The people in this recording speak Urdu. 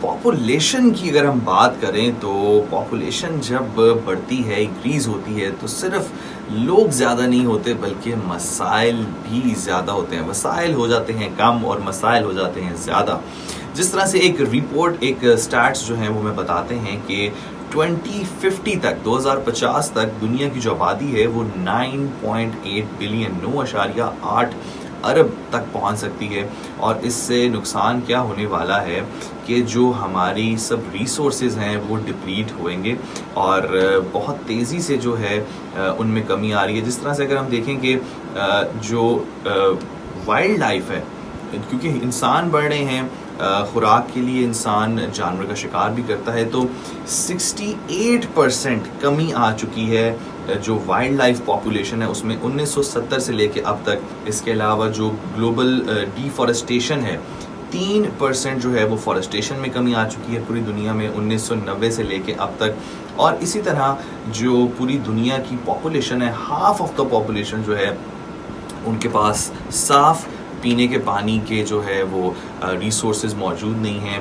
پاپولیشن کی اگر ہم بات کریں تو پاپولیشن جب بڑھتی ہے، انکریز ہوتی ہے، تو صرف لوگ زیادہ نہیں ہوتے بلکہ مسائل بھی زیادہ ہوتے ہیں. وسائل ہو جاتے ہیں کم اور مسائل ہو جاتے ہیں زیادہ. جس طرح سے ایک رپورٹ، ایک سٹیٹس جو ہیں وہ ہمیں بتاتے ہیں کہ 2050 تک، 2050 تک دنیا کی جو آبادی ہے وہ 9.8 بلین، 9.8 ارب تک پہنچ سکتی ہے. اور اس سے نقصان کیا ہونے والا ہے کہ جو ہماری سب ریسورسز ہیں وہ ڈپلیٹ ہوئیں گے اور بہت تیزی سے جو ہے ان میں کمی آ رہی ہے. جس طرح سے اگر ہم دیکھیں کہ جو وائلڈ لائف ہے، کیونکہ انسان بڑھ رہے ہیں، خوراک کے لیے انسان جانور کا شکار بھی کرتا ہے، تو 68% کمی آ چکی ہے جو وائلڈ لائف پاپولیشن ہے اس میں 1970 سے لے کے اب تک. اس کے علاوہ جو گلوبل ڈیفارسٹیشن ہے، 3% جو ہے وہ فارسٹیشن میں کمی آ چکی ہے پوری دنیا میں 1990 سے لے کے اب تک. اور اسی طرح جو پوری دنیا کی پاپولیشن ہے، ہاف آف دا پاپولیشن جو ہے ان کے پاس صاف پینے کے پانی کے جو ہے وہ ریسورسز موجود نہیں ہیں.